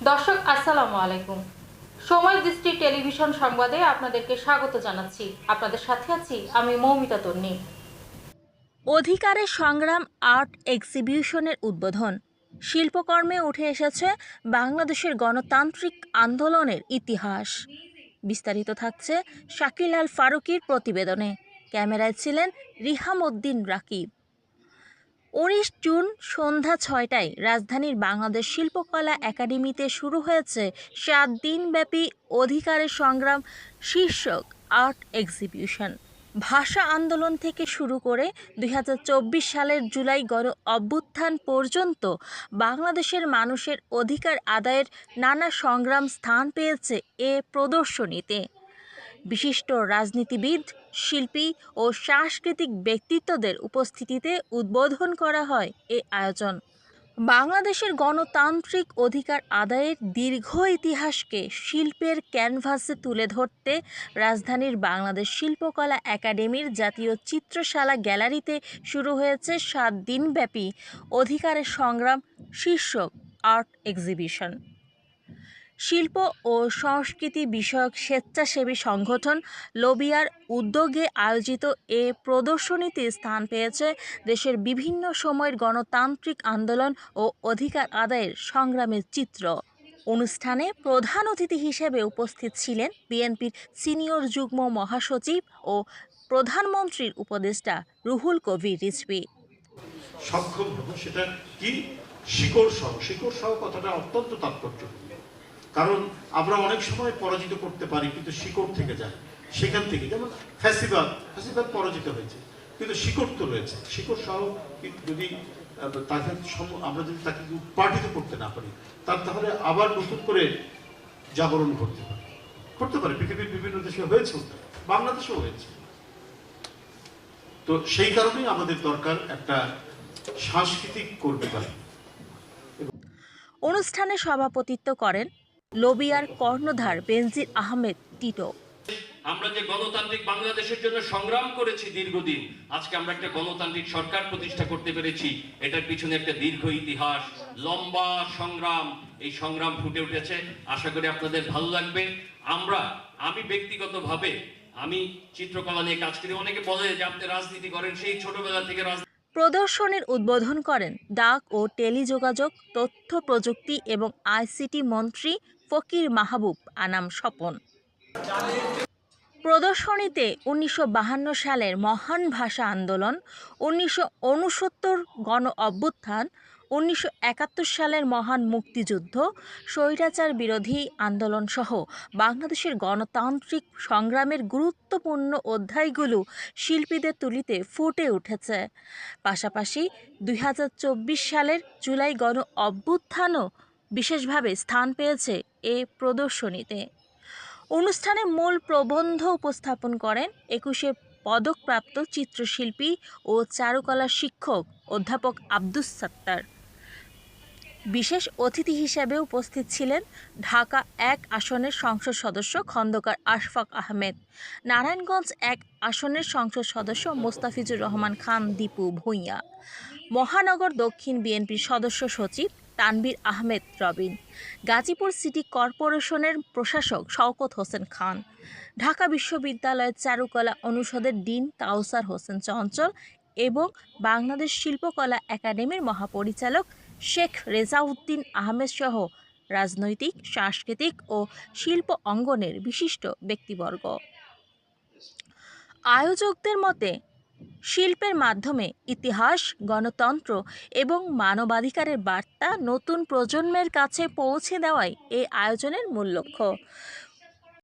দর্শক আসসালামু আলাইকুম। সময় দৃষ্টি টেলিভিশন সংবাদে আপনাদেরকে স্বাগত জানাচ্ছি। আপনাদের সাথে আছি আমি মৌমিতা তন্নি। অধিকারের সংগ্রাম আর্ট এক্সিবিশনের উদ্বোধন। শিল্পকর্মে উঠে এসেছে বাংলাদেশের গণতান্ত্রিক আন্দোলনের ইতিহাস। বিস্তারিত থাকছে শাকিল আল ফারুকীর প্রতিবেদনে। ক্যামেরায় ছিলেন রিহাম উদ্দিন রাকিব। ১৯ জুন সন্ধ্যা ৬টায় রাজধানীর বাংলাদেশ শিল্পকলা একাডেমিতে শুরু হয়েছে ৭ দিনব্যাপী অধিকারের সংগ্রাম শীর্ষক আর্ট এক্সিবিশন। ভাষা আন্দোলন থেকে শুরু করে ২০২৪ সালের জুলাই গণ অভ্যুত্থান পর্যন্ত বাংলাদেশের মানুষের অধিকার আদায়ের নানা সংগ্রাম স্থান পেয়েছে এ প্রদর্শনীতে। বিশিষ্ট রাজনীতিবিদ, শিল্পী ও সাংস্কৃতিক ব্যক্তিত্বদের উপস্থিতিতে উদ্বোধন করা হয় এ আয়োজন। বাংলাদেশের গণতান্ত্রিক অধিকার আদায়ের দীর্ঘ ইতিহাসকে শিল্পের ক্যানভাসে তুলে ধরতে রাজধানীর বাংলাদেশ শিল্পকলা একাডেমির জাতীয় চিত্রশালা গ্যালারিতে শুরু হয়েছে ৭ দিনব্যাপী অধিকারের সংগ্রাম শীর্ষক আর্ট এক্সিবিশন। শিল্প ও সংস্কৃতি বিষয়ক স্বেচ্ছাসেবী সংগঠন লোবিয়ার উদ্যোগে আয়োজিত এ প্রদর্শনীতে স্থান পেয়েছে দেশের বিভিন্ন সময়ের গণতান্ত্রিক আন্দোলন ও অধিকার আদায়ের সংগ্রামের চিত্র। অনুষ্ঠানে প্রধান অতিথি হিসেবে উপস্থিত ছিলেন বিএনপির সিনিয়র যুগ্ম মহাসচিব ও প্রধানমন্ত্রীর উপদেষ্টা রুহুল কবির রিজভী। সক্ষম হবো সেটা কি শিকড় সহ কথাটা অত্যন্ত তাৎপর্যপূর্ণ। কারণ আমরা অনেক সময় পরাজিত করতে পারি কিন্তু শিকড় থেকে যায়। সেখান থেকে যেমন ফ্যাসিবাদ পরাজিত হয়েছে কিন্তু শিকড় তো রয়েছে। শিকড় সহ যদি তাকে আমরা যদি তাকে উৎপাটিত করতে না পারি তাহলে আবার নতুন করে জাগরণ করতে পারে। পৃথিবীর বিভিন্ন দেশে হয়েছে, বাংলাদেশেও হয়েছে। তো সেই কারণেই আমাদের দরকার একটা সাংস্কৃতিক কর্মী বাহিনী। অনুষ্ঠানে সভাপতিত্ব করেন লোবিয়ার কর্ণধার বেনজির আহমেদ টিটো। আমরা যে গণতান্ত্রিক বাংলাদেশের জন্য সংগ্রাম করেছি দীর্ঘদিন, আজকে আমরা একটা গণতান্ত্রিক সরকার প্রতিষ্ঠা করতে পেরেছি। এটার পিছনে একটা দীর্ঘ ইতিহাস, লম্বা সংগ্রাম। এই সংগ্রাম ফুটে উঠেছে। আশা করি আপনাদের ভালো লাগবে। আমি ব্যক্তিগতভাবে আমি চিত্রকলা নিয়ে কাজ করি। অনেকে বলে যে আপনি রাজনীতি করেন, সেই ছোটবেলা থেকে প্রদর্শনীর উদ্বোধন করেন ডাক ও টেলিযোগাযোগ, তথ্য প্রযুক্তি এবং আইসিটি মন্ত্রী ফকির মাহবুব আনাম স্বপন। প্রদর্শনীতে ১৯৫২ সালের মহান ভাষা আন্দোলন, ১৯৬৯ গণ অভ্যুত্থান, ১৯৭১ সালের মহান মুক্তিযুদ্ধ, স্বৈরাচার বিরোধী আন্দোলন সহ বাংলাদেশের গণতান্ত্রিক সংগ্রামের গুরুত্বপূর্ণ অধ্যায়গুলো শিল্পীদের তুলিতে ফুটে উঠেছে। পাশাপাশি ২০২৪ সালের জুলাই গণ অভ্যুত্থানও বিশেষভাবে স্থান পেয়েছে এ প্রদর্শনীতে। অনুষ্ঠানে মূল প্রবন্ধ উপস্থাপন করেন ২১শে পদকপ্রাপ্ত চিত্রশিল্পী ও চারুকলা শিক্ষক অধ্যাপক আব্দুস সাত্তার। বিশেষ অতিথি হিসেবে উপস্থিত ছিলেন ঢাকা ১ আসনের সংসদ সদস্য খন্দকার আশফাক আহমেদ, নারায়ণগঞ্জ ১ আসনের সংসদ সদস্য মোস্তাফিজুর রহমান খান দীপু ভূঁইয়া, মহানগর দক্ষিণ বিএনপির সদস্য সচিব তানভীর আহমেদ রবিন, গাজীপুর সিটি কর্পোরেশনের প্রশাসক শওকত হোসেন খান, ঢাকা বিশ্ববিদ্যালয়ের চারুকলা অনুষদের ডিন কাউসার হোসেন চঞ্চল এবং বাংলাদেশ শিল্পকলা একাডেমির মহাপরিচালক শেখ রেজাউদ্দিন আহমেদ সহ রাজনৈতিক, সাংস্কৃতিক ও শিল্প অঙ্গনের বিশিষ্ট ব্যক্তিবর্গ। আয়োজকদের মতে শিল্পের মাধ্যমে ইতিহাস, গণতন্ত্র এবং মানবাধিকারের বার্তা নতুন প্রজন্মের কাছে পৌঁছে দেওয়াই এই আয়োজনের মূল লক্ষ্য।